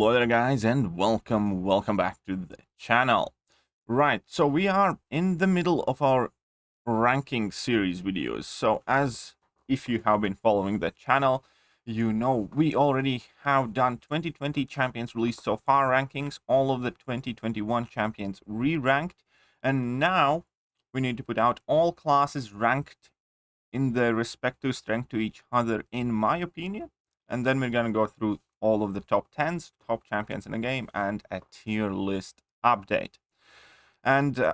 Hello there guys and welcome back to the channel. Right, so we are in the middle of our ranking series videos. So as if you have been following the channel, you know we already have done 2020 champions released so far rankings, all of the 2021 champions re-ranked, and now we need to put out all classes ranked in their respective strength to each other, in my opinion. And then we're going to go through all of the top 10s, top champions in the game, and a tier list update. And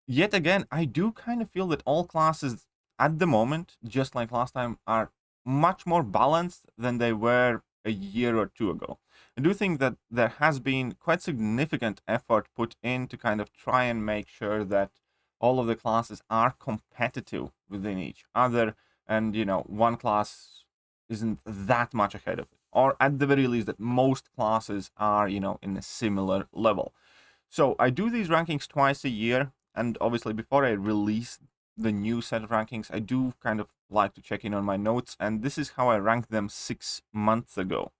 yet again, I do kind of feel that all classes at the moment, just like last time, are much more balanced than they were a year or two ago. I do think that there has been quite significant effort put in to kind of try and make sure that all of the classes are competitive within each other, and one class isn't that much ahead of it, or at the very least that most classes are in a similar level. So I do these rankings twice a year, and obviously before I release the new set of rankings, I do kind of like to check in on my notes, and this is how I ranked them 6 months ago.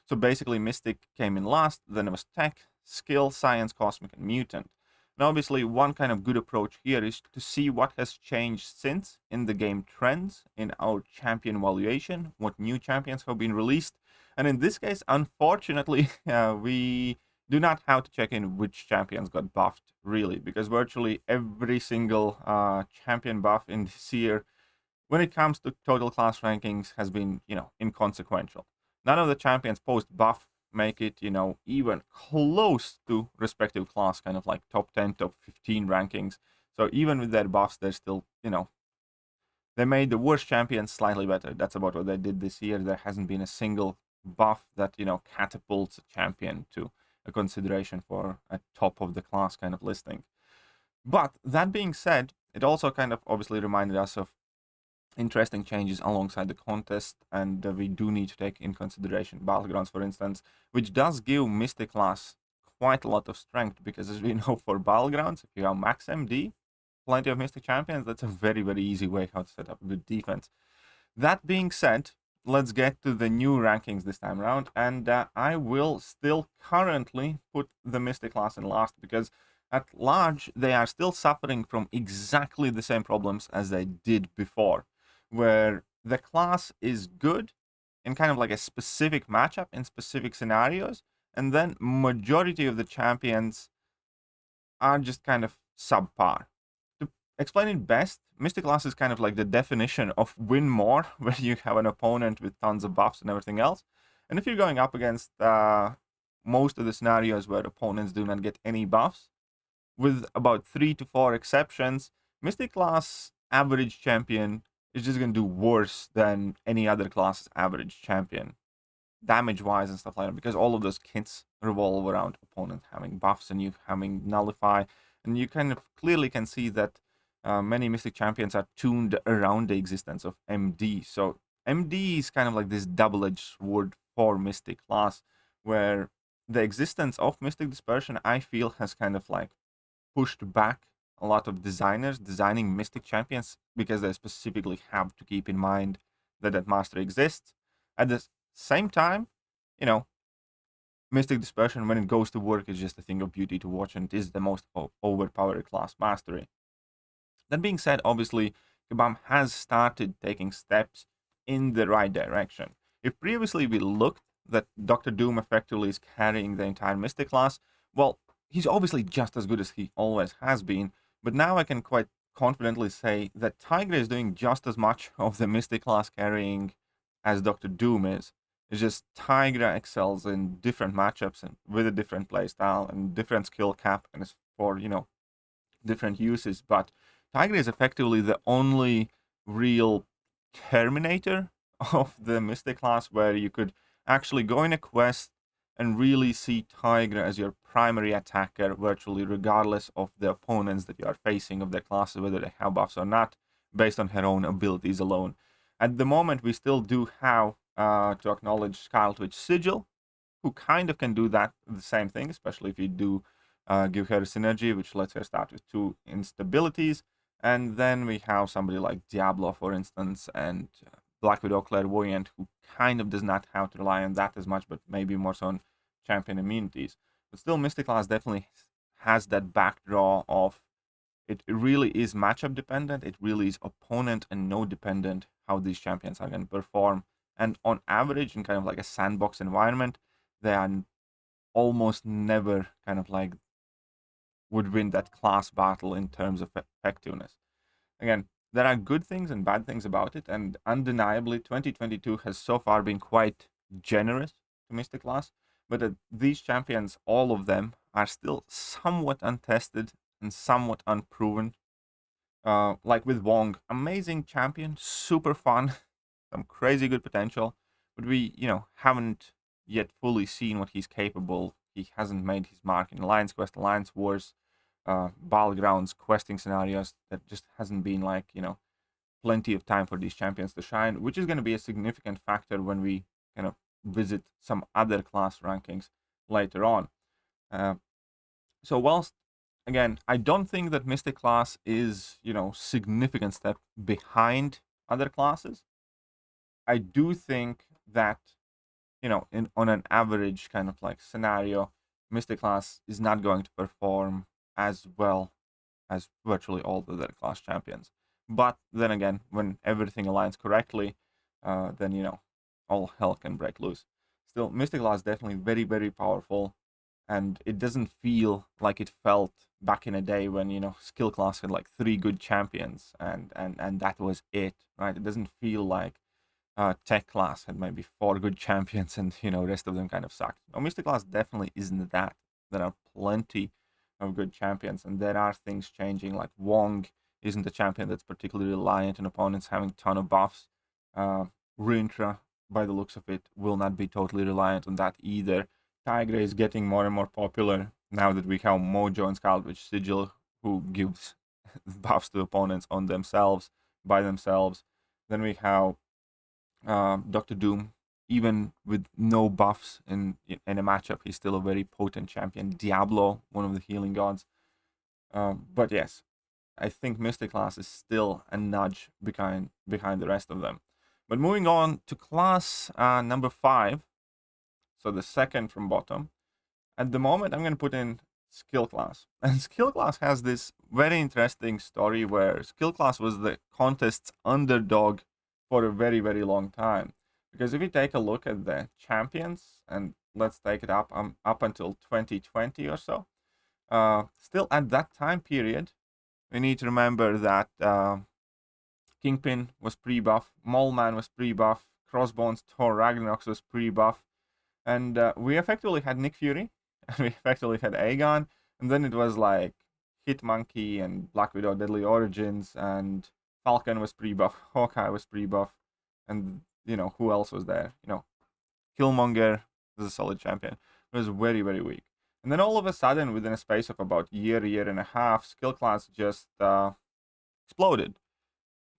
So basically Mystic came in last, then it was Tech, Skill, Science, Cosmic, and Mutant. Now obviously one kind of good approach here is to see what has changed since in the game trends, in our champion evaluation, what new champions have been released. And in this case, unfortunately, we do not have to check in which champions got buffed, really, because virtually every single champion buff in this year, when it comes to total class rankings, has been, inconsequential. None of the champions post-buff make it, even close to respective class, kind of like top 10, top 15 rankings. So even with their buffs, they're still, they made the worst champions slightly better. That's about what they did this year. There hasn't been a single buff that, catapults a champion to a consideration for a top of the class kind of listing. But that being said, it also kind of obviously reminded us of interesting changes alongside the contest, and we do need to take in consideration Battlegrounds, for instance, which does give Mystic class quite a lot of strength, because as we know, for Battlegrounds, if you have max MD, plenty of Mystic champions, that's a very, very easy way how to set up a good defense. That being said, let's get to the new rankings this time around, and I will still currently put the Mystic class in last, because at large, they are still suffering from exactly the same problems as they did before, where the class is good in kind of like a specific matchup in specific scenarios, and then majority of the champions are just kind of subpar. To explain it best, Mystic class is kind of like the definition of win more, where you have an opponent with tons of buffs and everything else. And if you're going up against most of the scenarios where opponents do not get any buffs, with about 3 to 4 exceptions, Mystic class average champion is just going to do worse than any other class's average champion, damage-wise and stuff like that, because all of those kits revolve around opponents having buffs and you having nullify, and you kind of clearly can see that many Mystic champions are tuned around the existence of MD. So MD is kind of like this double-edged sword for Mystic class, where the existence of Mystic Dispersion, I feel, has kind of like pushed back a lot of designers designing Mystic champions, because they specifically have to keep in mind that that mastery exists. At the same time, Mystic Dispersion, when it goes to work, is just a thing of beauty to watch, and it is the most overpowered class mastery. That being said, obviously, Kabam has started taking steps in the right direction. If previously we looked that Dr. Doom effectively is carrying the entire Mystic class, well, he's obviously just as good as he always has been, but now I can quite confidently say that Tigra is doing just as much of the Mystic class carrying as Dr. Doom is. It's just Tigra excels in different matchups and with a different playstyle and different skill cap, and it's for, different uses. But Tigra is effectively the only real Terminator of the Mystic class, where you could actually go in a quest and really see Tigra as your primary attacker, virtually regardless of the opponents that you are facing of their classes, whether they have buffs or not, based on her own abilities alone. At the moment, we still do have to acknowledge Scarlet Witch Sigil, who kind of can do that, the same thing, especially if you do give her a synergy, which lets her start with 2 instabilities. And then we have somebody like Diablo, for instance, and Black Widow Clairvoyant, who kind of does not have to rely on that as much, but maybe more so on champion immunities. But still, Mystic Class definitely has that backdraw of it really is matchup dependent. It really is opponent and node dependent how these champions are going to perform. And on average, in kind of like a sandbox environment, they are almost never kind of like would win that class battle in terms of effectiveness. Again, there are good things and bad things about it, and undeniably 2022 has so far been quite generous to Mystic Class, but these champions, all of them, are still somewhat untested and somewhat unproven. Like with Wong, amazing champion, super fun, some crazy good potential, but we, haven't yet fully seen what he's capable. He hasn't made his mark in Alliance Quest, Alliance Wars, Battlegrounds, questing scenarios. That just hasn't been like, plenty of time for these champions to shine, which is going to be a significant factor when we kind of visit some other class rankings later on. So whilst, again, I don't think that Mystic Class is, significant step behind other classes, I do think that, on an average kind of like scenario, Mystic Class is not going to perform as well as virtually all the other class champions. But then again, when everything aligns correctly, then, all hell can break loose. Still, Mystic Class is definitely very, very powerful, and it doesn't feel like it felt back in a day when, skill class had like 3 good champions, and that was it, right? It doesn't feel like tech class had maybe 4 good champions and, rest of them kind of sucked. No, Mystic Class definitely isn't that. There are plenty of good champions, and there are things changing, like Wong isn't a champion that's particularly reliant on opponents having a ton of buffs. Rintra, by the looks of it, will not be totally reliant on that either. Tigre is getting more and more popular now that we have Mojo and Scarlet Witch Sigil, who gives buffs to opponents on themselves, by themselves. Then we have Dr. Doom. Even with no buffs in a matchup, he's still a very potent champion. Diablo, one of the healing gods. But yes, I think Mystic Class is still a nudge behind the rest of them. But moving on to class number 5, so the second from bottom. At the moment, I'm going to put in Skill Class. And Skill Class has this very interesting story where Skill Class was the contest's underdog for a very, very long time. Because if you take a look at the champions, and let's take it up until 2020 or so, still at that time period, we need to remember that Kingpin was pre-buff, Mole-Man was pre-buff, Crossbones Thor Ragnaroks was pre-buff, and we effectively had Nick Fury, and we effectively had Aegon, and then it was like Hitmonkey and Black Widow Deadly Origins, and Falcon was pre-buff, Hawkeye was pre-buff, and who else was there? Killmonger was a solid champion. It was very, very weak. And then all of a sudden, within a space of about year and a half, Skill Class just exploded.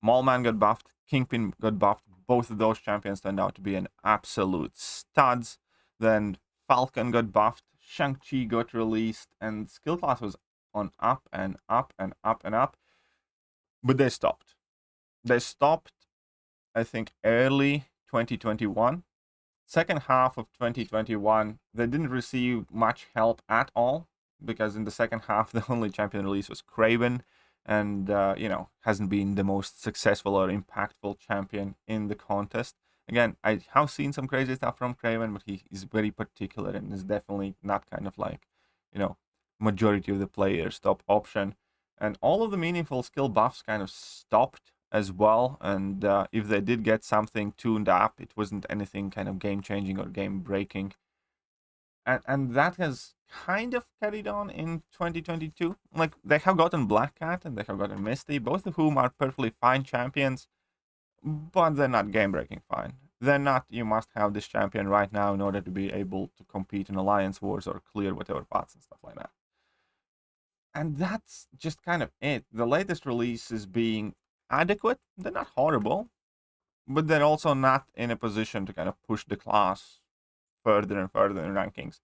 Mole-Man got buffed, Kingpin got buffed. Both of those champions turned out to be an absolute studs. Then Falcon got buffed, Shang-Chi got released, and Skill Class was on up and up and up and up. But they stopped. They stopped, I think, early 2021. Second half of 2021, they didn't receive much help at all, because in the second half, the only champion release was Kraven, and, hasn't been the most successful or impactful champion in the contest. Again, I have seen some crazy stuff from Kraven, but he is very particular and is definitely not kind of like, majority of the players' top option. And all of the meaningful skill buffs kind of stopped as well, and if they did get something tuned up, it wasn't anything kind of game-changing or game-breaking. And that has kind of carried on in 2022. Like, they have gotten Black Cat and they have gotten Misty, both of whom are perfectly fine champions, but they're not game-breaking fine. They're not, you must have this champion right now in order to be able to compete in Alliance Wars or clear whatever paths and stuff like that. And that's just kind of it. The latest release is being adequate. They're not horrible, but they're also not in a position to kind of push the class further and further in rankings.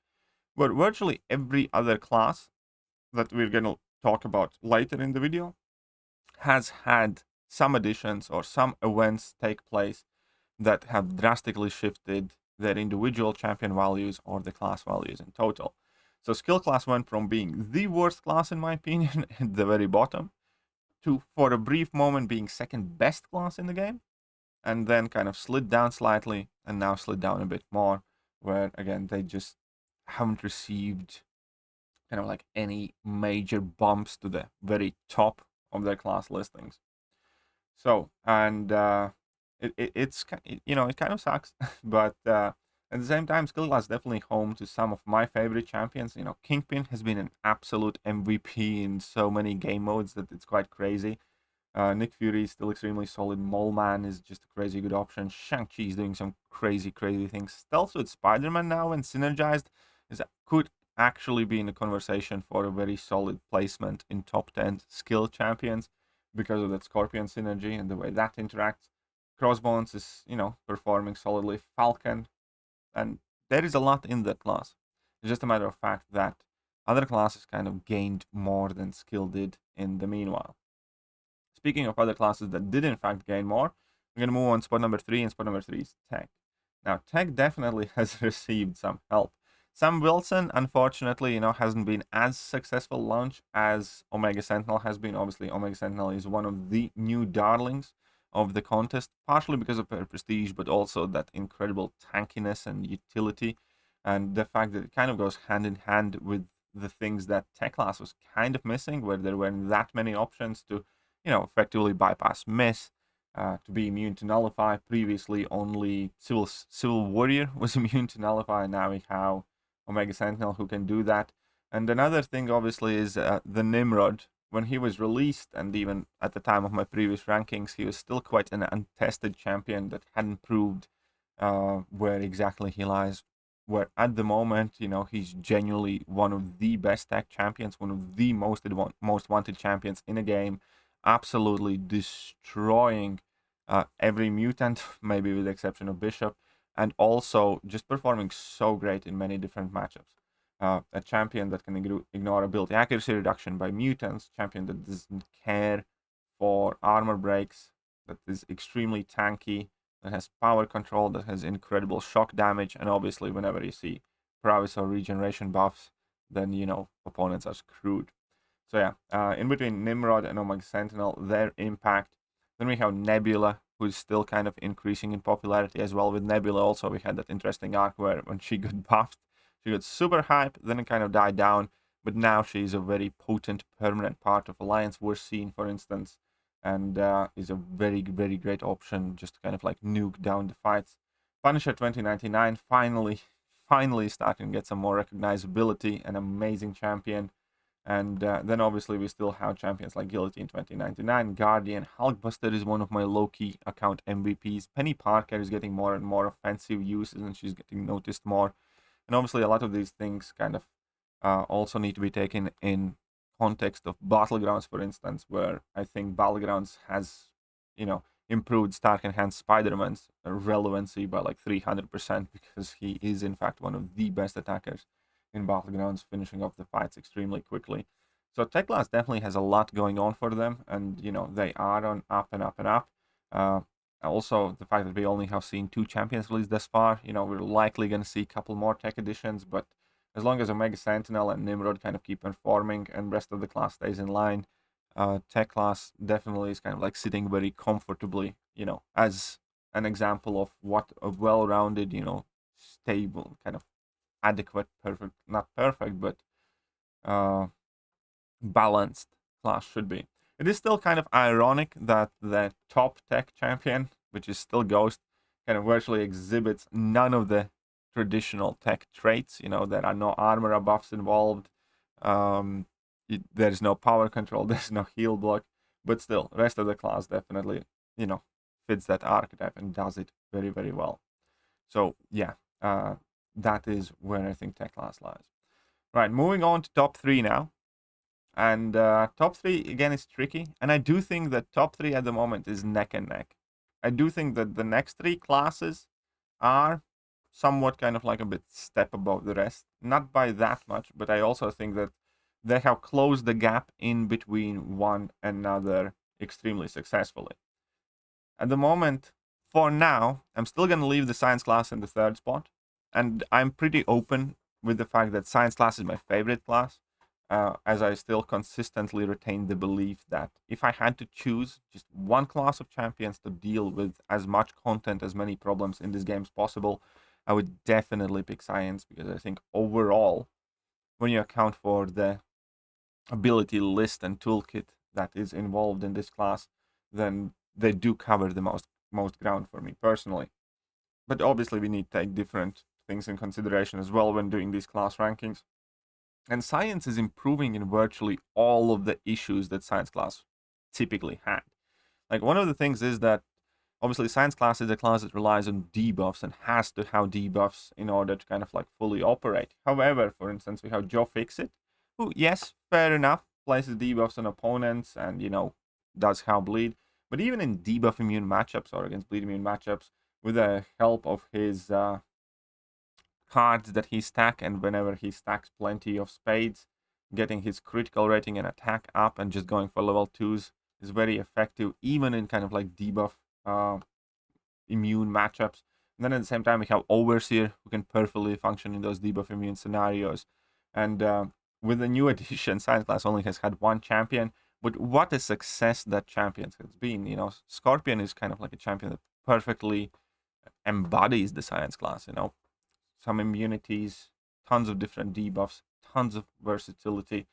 But virtually every other class that we're going to talk about later in the video has had some additions or some events take place that have drastically shifted their individual champion values or the class values in total. So skill class went from being the worst class in my opinion at the very bottom to, for a brief moment, being second best class in the game, and then kind of slid down slightly and now slid down a bit more, where again they just haven't received kind of like any major bumps to the very top of their class listings. So, and it's you know, it kind of sucks, but at the same time, skill class is definitely home to some of my favorite champions. You know, Kingpin has been an absolute MVP in so many game modes that it's quite crazy. Nick Fury is still extremely solid. Mole Man is just a crazy good option. Shang-Chi is doing some crazy things. Stealth with Spider-Man now and synergized could actually be in the conversation for a very solid placement in top 10 skill champions because of that Scorpion synergy and the way that interacts. Crossbones is, you know, performing solidly. Falcon, and there is a lot in that class. It's just a matter of fact that other classes kind of gained more than skill did in the meanwhile. Speaking of other classes that did in fact gain more, we're going to move on to spot number 3, and spot number 3 is Tech. Now, Tech definitely has received some help. Sam Wilson, unfortunately, you know, hasn't been as successful launch as Omega Sentinel has been. Obviously, Omega Sentinel is one of the new darlings of the contest, partially because of her prestige, but also that incredible tankiness and utility, and the fact that it kind of goes hand in hand with the things that Tech class was kind of missing, where there weren't that many options to, you know, effectively bypass miss, to be immune to nullify. Previously, only Civil Warrior was immune to nullify, and now we have Omega Sentinel who can do that. And another thing, obviously, is the Nimrod. When he was released, and even at the time of my previous rankings, he was still quite an untested champion that hadn't proved where exactly he lies. Where at the moment, you know, he's genuinely one of the best tech champions, one of the most wanted champions in a game, absolutely destroying every mutant, maybe with the exception of Bishop, and also just performing so great in many different matchups. A champion that can ignore ability accuracy reduction by mutants, champion that doesn't care for armor breaks, that is extremely tanky, that has power control, that has incredible shock damage, and obviously whenever you see prowess or regeneration buffs, then, you know, opponents are screwed. So yeah, in between Nimrod and Omega Sentinel, their impact. Then we have Nebula, who's still kind of increasing in popularity as well. With Nebula also, we had that interesting arc where when she got buffed, she got super hype, then it kind of died down, but now she's a very potent, permanent part of Alliance War scene, for instance, and is a very great option just to kind of like nuke down the fights. Punisher 2099 finally starting to get some more recognizability, an amazing champion. And then obviously we still have champions like Guillotine 2099, Guardian, Hulkbuster is one of my low-key account MVPs, Penny Parker is getting more and more offensive uses and she's getting noticed more. And obviously a lot of these things kind of also need to be taken in context of Battlegrounds, for instance, where I think Battlegrounds has, you know, improved Stark Enhanced Spider-Man's relevancy by like 300% because he is in fact one of the best attackers in Battlegrounds, finishing off the fights extremely quickly. So Tech class definitely has a lot going on for them, and you know, they are on up and up and up. Also, the fact that we only have seen 2 champions released thus far, you know, we're likely going to see a couple more Tech editions, but as long as Omega Sentinel and Nimrod kind of keep performing and rest of the class stays in line, Tech class definitely is kind of like sitting very comfortably, you know, as an example of what a well-rounded, you know, stable, kind of adequate, perfect, not perfect, but balanced class should be. It is still kind of ironic that the top Tech champion, which is still Ghost, kind of virtually exhibits none of the traditional Tech traits. You know, there are no armor buffs involved. There's no power control. There's no heal block. But still, rest of the class definitely, you know, fits that archetype and does it very well. So yeah, that is where I think Tech class lies. Right, moving on to top 3 now. And top 3, again, is tricky. And I do think that top 3 at the moment is neck and neck. I do think that the next 3 classes are somewhat kind of like a bit step above the rest. Not by that much, but I also think that they have closed the gap in between one another extremely successfully. At the moment, for now, I'm still going to leave the science class in the 3rd spot. And I'm pretty open with the fact that science class is my favorite class, as I still consistently retain the belief that if I had to choose just one class of champions to deal with as much content, as many problems in this game as possible, I would definitely pick science, because I think overall, when you account for the ability list and toolkit that is involved in this class, then they do cover the most ground for me personally. But obviously we need to take different things in consideration as well when doing these class rankings. And science is improving in virtually all of the issues that science class typically had. Like, one of the things is that obviously science class is a class that relies on debuffs and has to have debuffs in order to kind of like fully operate. However, for instance, we have Jacobkanda, who, yes, fair enough, places debuffs on opponents and, does how bleed. But even in debuff immune matchups or against bleed immune matchups, with the help of his cards that he stacks, and whenever he stacks plenty of spades, getting his critical rating and attack up and just going for level 2s is very effective, even in kind of like debuff immune matchups. And then at the same time, we have Overseer, who can perfectly function in those debuff immune scenarios. And with the new edition, science class only has had one champion, but what a success that champion has been. Scorpion is kind of like a champion that perfectly embodies the science class. Some immunities, tons of different debuffs, tons of versatility,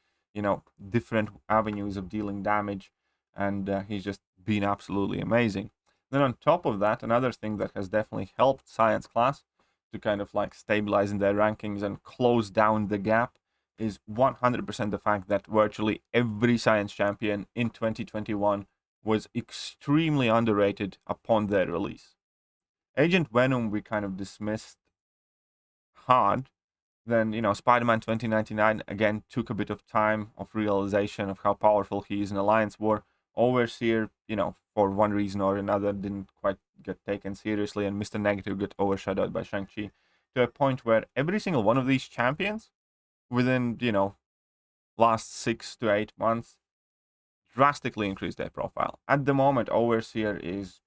different avenues of dealing damage, and he's just been absolutely amazing. Then on top of that, another thing that has definitely helped science class to kind of like stabilize in their rankings and close down the gap is 100% the fact that virtually every science champion in 2021 was extremely underrated upon their release. Agent Venom we kind of dismissed hard. Then, Spider-Man 2099 again took a bit of time of realization of how powerful he is in Alliance War. Overseer, for one reason or another, didn't quite get taken seriously, and Mr. Negative got overshadowed by Shang-Chi to a point where every single one of these champions within, last 6 to 8 months drastically increased their profile. At the moment, Overseer is,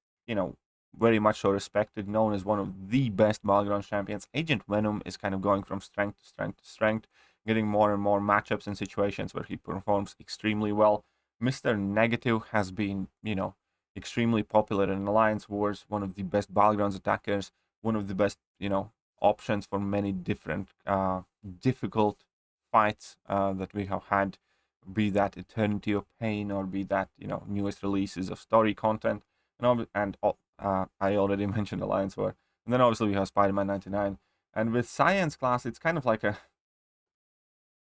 very much so respected, known as one of the best battleground champions. Agent Venom is kind of going from strength to strength to strength, getting more and more matchups and situations where he performs extremely well. Mr. Negative has been, extremely popular in Alliance Wars, one of the best battlegrounds attackers, one of the best, options for many different difficult fights that we have had, be that Eternity of Pain or be that, newest releases of story content. And I already mentioned Alliance War. And then obviously we have Spider-Man 99. And with Science class, it's kind of like a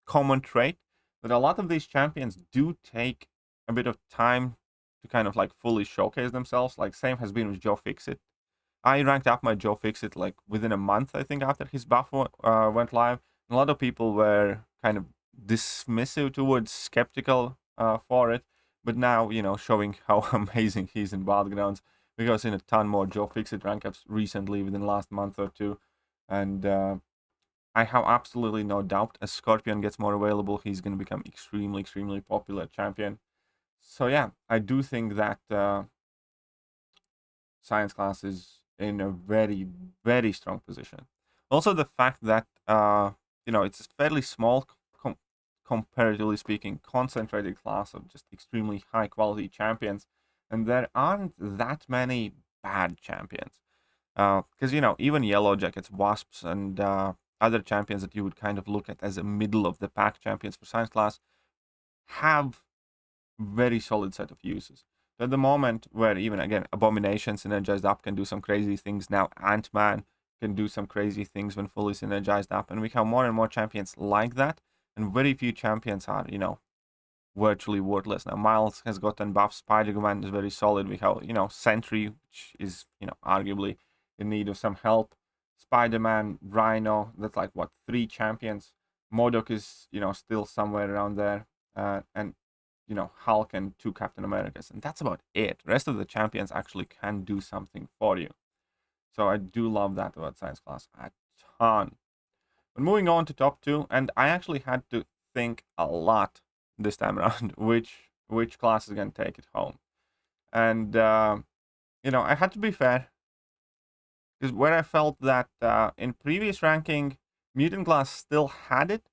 common trait that a lot of these champions do take a bit of time to kind of like fully showcase themselves. Like, same has been with Joe Fixit. I ranked up my Joe Fixit like within a month, I think, after his buff went live. And a lot of people were kind of dismissive towards skeptical for it. But now, showing how amazing he's in Battlegrounds. We have seen a ton more Joe Fixit rank ups recently within the last month or two. And I have absolutely no doubt as Scorpion gets more available, he's going to become extremely, extremely popular champion. So yeah, I do think that Science class is in a very, very strong position. Also, the fact that, it's a fairly small, comparatively speaking, concentrated class of just extremely high quality champions. And there aren't that many bad champions. Because, even Yellow Jackets, Wasps, and other champions that you would kind of look at as a middle of the pack champions for Science class have very solid set of uses. So at the moment, where even, again, Abomination synergized up can do some crazy things now, Ant-Man can do some crazy things when fully synergized up, and we have more and more champions like that, and very few champions are, virtually worthless. Now, Miles has gotten buff, Spider-Man is very solid. We have, Sentry, which is, arguably in need of some help. Spider-Man, Rhino, that's like, 3 champions. MODOK is, still somewhere around there. And, Hulk and 2 Captain Americas. And that's about it. The rest of the champions actually can do something for you. So I do love that about Science class a ton. But moving on to top 2, and I actually had to think a lot this time around which class is going to take it home. And, I had to be fair. Because where I felt that in previous ranking, Mutant class still had it,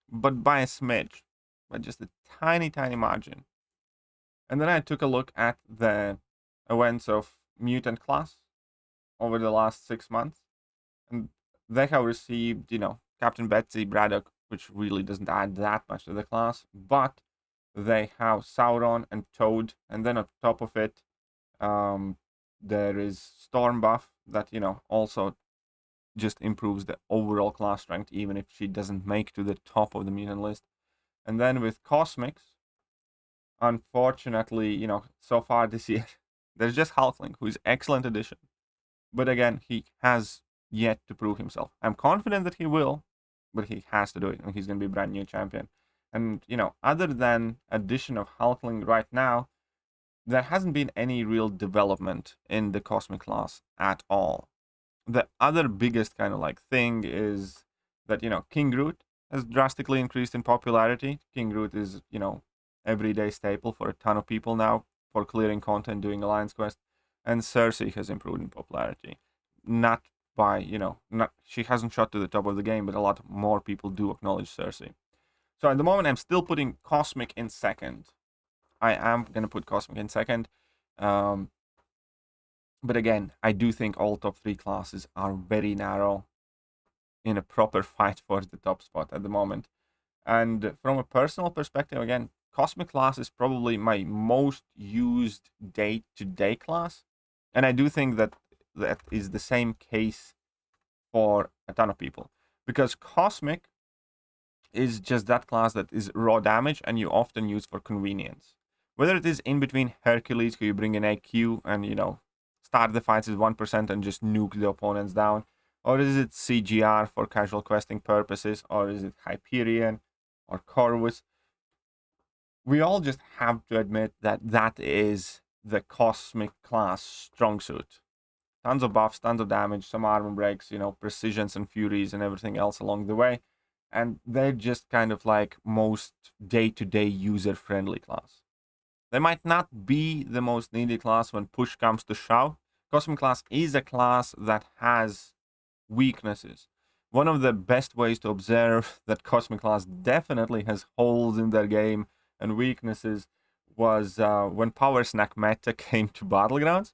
but by a smidge, by just a tiny, tiny margin. And then I took a look at the events of Mutant class over the last 6 months, and they have received, Captain Betsy, Braddock, which really doesn't add that much to the class, but they have Sauron and Toad, and then on top of it, there is Storm buff that, also just improves the overall class strength, even if she doesn't make to the top of the mutant list. And then with Cosmics, unfortunately, so far this year, there's just Hulkling, who is excellent addition. But again, he has yet to prove himself. I'm confident that he will, but he has to do it, and he's going to be a brand new champion. And, other than addition of Hulkling right now, there hasn't been any real development in the Cosmic class at all. The other biggest kind of like thing is that, King Groot has drastically increased in popularity. King Groot is, everyday staple for a ton of people now for clearing content, doing Alliance Quest. And Cersei has improved in popularity. Not by, she hasn't shot to the top of the game, but a lot more people do acknowledge Cersei. So at the moment, I'm still putting Cosmic in second. I am going to put Cosmic in second. But again, I do think all top 3 classes are very narrow in a proper fight for the top spot at the moment. And from a personal perspective, again, Cosmic class is probably my most used day-to-day class. And I do think that is the same case for a ton of people. Because Cosmic is just that class that is raw damage and you often use for convenience. Whether it is in between Hercules, who you bring in AQ and, start the fights with 1% and just nuke the opponents down, or is it CGR for casual questing purposes, or is it Hyperion or Corvus? We all just have to admit that that is the Cosmic class strong suit. Tons of buffs, tons of damage, some armor breaks, precisions and furies and everything else along the way. And they're just kind of like most day-to-day user-friendly class. They might not be the most needed class when push comes to shove. Cosmic class is a class that has weaknesses. One of the best ways to observe that Cosmic class definitely has holes in their game and weaknesses was when Power Snack meta came to Battlegrounds.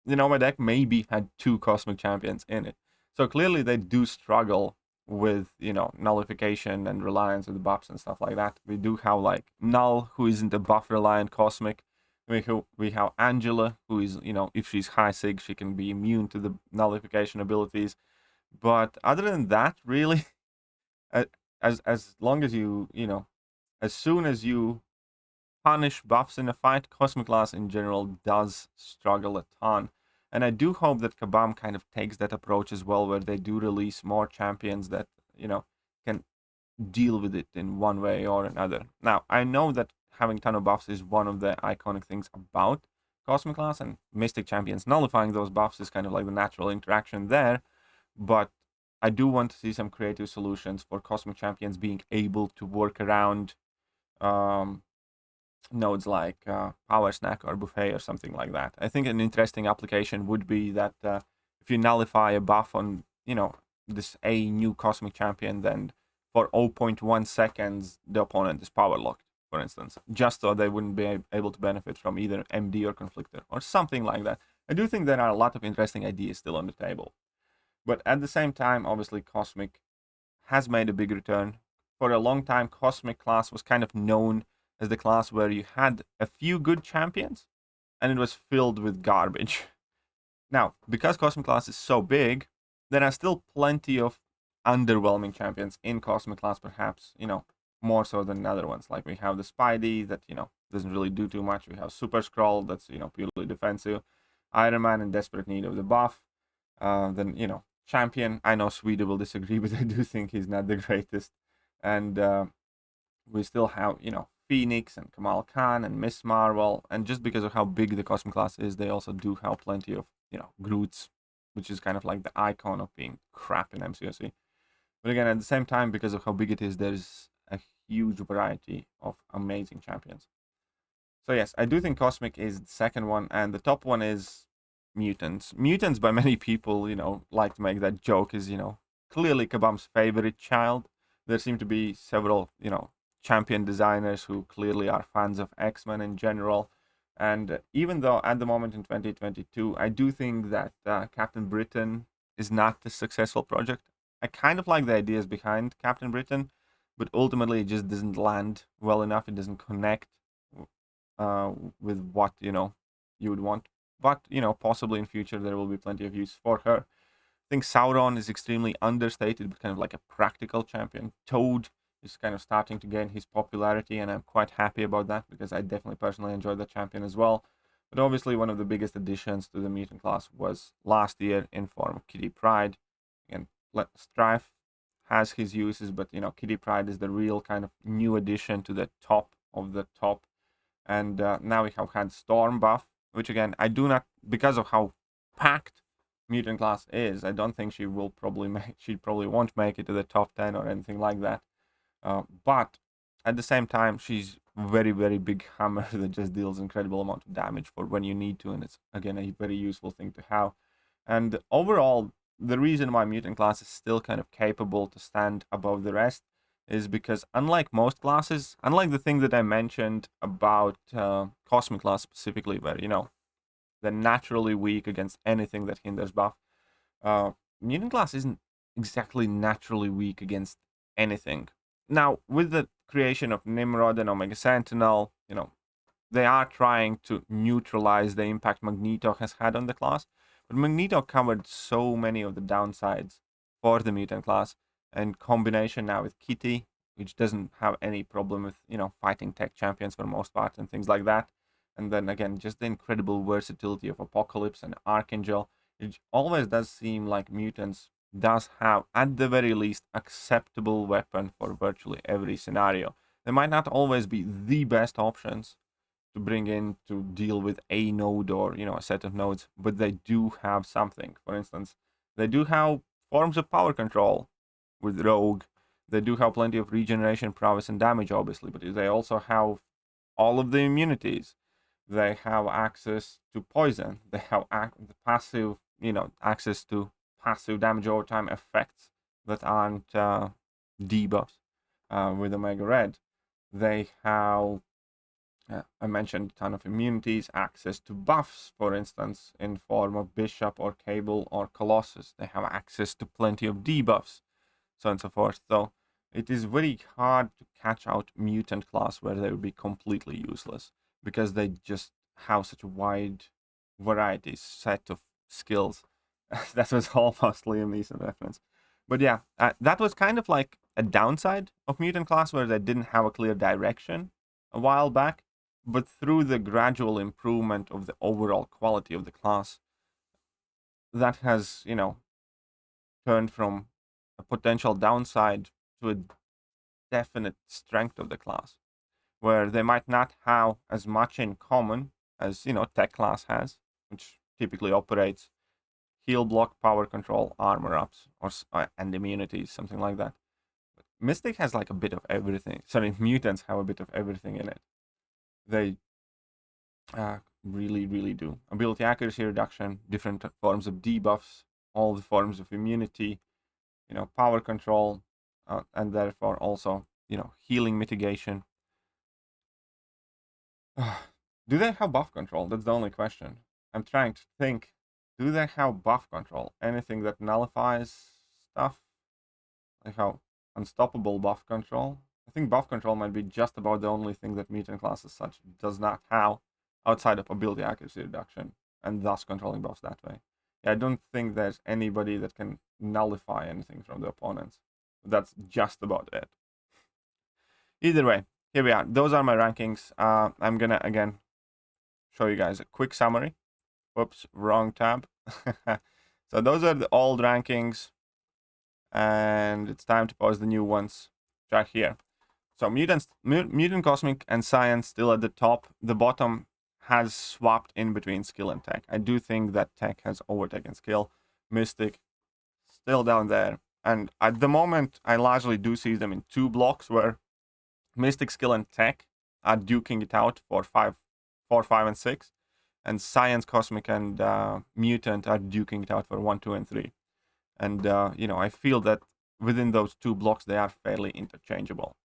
My deck maybe had 2 Cosmic champions in it. So clearly they do struggle with, nullification and reliance of the buffs and stuff like that. We do have like Null, who isn't a buff reliant Cosmic. We have Angela, who is, if she's high sig, she can be immune to the nullification abilities. But other than that, really, as long as you, as soon as you punish buffs in a fight, Cosmic class in general does struggle a ton. And I do hope that Kabam kind of takes that approach as well, where they do release more champions that, can deal with it in one way or another. Now, I know that having ton of buffs is one of the iconic things about Cosmic class, and Mystic champions nullifying those buffs is kind of like the natural interaction there. But I do want to see some creative solutions for Cosmic champions being able to work around nodes like Power Snack or Buffet or something like that. I think an interesting application would be that if you nullify a buff on, this a new Cosmic champion, then for 0.1 seconds the opponent is power locked, for instance, just so they wouldn't be able to benefit from either MD or Conflictor or something like that. I do think there are a lot of interesting ideas still on the table. But at the same time, obviously, Cosmic has made a big return. For a long time, Cosmic class was kind of known as the class where you had a few good champions and it was filled with garbage. Now, because Cosmic class is so big, there are still plenty of underwhelming champions in Cosmic class, perhaps, more so than other ones. Like we have the Spidey that, doesn't really do too much. We have Super Skrull that's, purely defensive. Iron Man in desperate need of the buff. Then, Champion, I know Sweden will disagree, but I do think he's not the greatest. And we still have, Phoenix and Kamal Khan and Miss Marvel. And just because of how big the Cosmic class is, they also do have plenty of, Groots, which is kind of like the icon of being crap in MCOC. But again, at the same time, because of how big it is, there's a huge variety of amazing champions. So yes, I do think Cosmic is the second one, and the top one is Mutants. Mutants, by many people, like to make that joke, is, clearly Kabam's favorite child. There seem to be several, champion designers who clearly are fans of X-Men in general. And even though at the moment in 2022, I do think that Captain Britain is not a successful project. I kind of like the ideas behind Captain Britain, but ultimately it just doesn't land well enough. It doesn't connect with what, you would want. But, possibly in future there will be plenty of use for her. I think Sauron is extremely understated, but kind of like a practical champion. Toad is kind of starting to gain his popularity, and I'm quite happy about that because I definitely personally enjoyed the champion as well. But obviously one of the biggest additions to the mutant class was last year in form of Kitty Pryde. And Strife has his uses, but Kitty Pryde is the real kind of new addition to the top of the top. And now we have had Storm buff, which again, I do not, because of how packed mutant class is, I don't think she probably won't make it to the top 10 or anything like that. But at the same time, she's very, very big hammer that just deals incredible amount of damage for when you need to, and it's again a very useful thing to have. And overall, the reason why mutant class is still kind of capable to stand above the rest is because unlike most classes, unlike the thing that I mentioned about Cosmic class specifically, where they're naturally weak against anything that hinders buff, mutant class isn't exactly naturally weak against anything. Now, with the creation of Nimrod and Omega Sentinel, they are trying to neutralize the impact Magneto has had on the class. But Magneto covered so many of the downsides for the mutant class, and combination now with Kitty, which doesn't have any problem with, fighting tech champions for the most part and things like that. And then again, just the incredible versatility of Apocalypse and Archangel. It always does seem like mutants does have, at the very least, acceptable weapon for virtually every scenario. They might not always be the best options to bring in to deal with a node or, a set of nodes, but they do have something. For instance, they do have forms of power control with Rogue. They do have plenty of regeneration, prowess, and damage, obviously, but they also have all of the immunities. They have access to poison. They have the passive, access to passive damage over time effects that aren't debuffs with Omega Red. They have, I mentioned, a ton of immunities, access to buffs, for instance, in form of Bishop or Cable or Colossus. They have access to plenty of debuffs, so on and so forth. So it is very hard to catch out mutant class where they would be completely useless, because they just have such a wide variety set of skills. That was almost Liam Neeson reference. But yeah, that was kind of like a downside of mutant class, where they didn't have a clear direction a while back. But through the gradual improvement of the overall quality of the class, that has, turned from a potential downside to a definite strength of the class, where they might not have as much in common as, tech class has, which typically operates heal, block, power control, armor ups, or and immunities, something like that. But Mystic has like a bit of everything. Sorry, mutants have a bit of everything in it. They really, really do. Ability accuracy reduction, different forms of debuffs, all the forms of immunity, power control, and therefore also, healing mitigation. Do they have buff control? That's the only question. I'm trying to think. Do they have buff control? Anything that nullifies stuff? Like how unstoppable buff control? I think buff control might be just about the only thing that mutant class as such does not have, outside of ability accuracy reduction, and thus controlling buffs that way. Yeah, I don't think there's anybody that can nullify anything from the opponents. That's just about it. Either way, here we are. Those are my rankings. I'm gonna again show you guys a quick summary. Whoops, wrong tab. So those are the old rankings, and it's time to post the new ones right here. So Mutant, Cosmic, and Science still at the top. The bottom has swapped in between skill and tech. I do think that tech has overtaken skill. Mystic still down there, and at the moment I largely do see them in two blocks, where Mystic, skill, and tech are duking it out for 4, 5, and 6. and Science, Cosmic, and Mutant are duking it out for 1, 2, and 3. And you know, I feel that within those 2 blocks they are fairly interchangeable.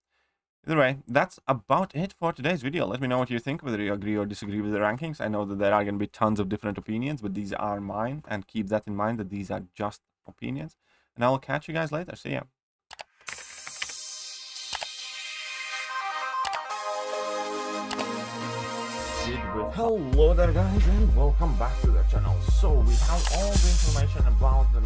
Either way, that's about it for today's video. Let me know what you think, whether you agree or disagree with the rankings. I know that there are going to be tons of different opinions, but these are mine, and keep that in mind that these are just opinions. And I will catch you guys later. See ya. Hello there guys, and welcome back to the channel. So we have all the information about the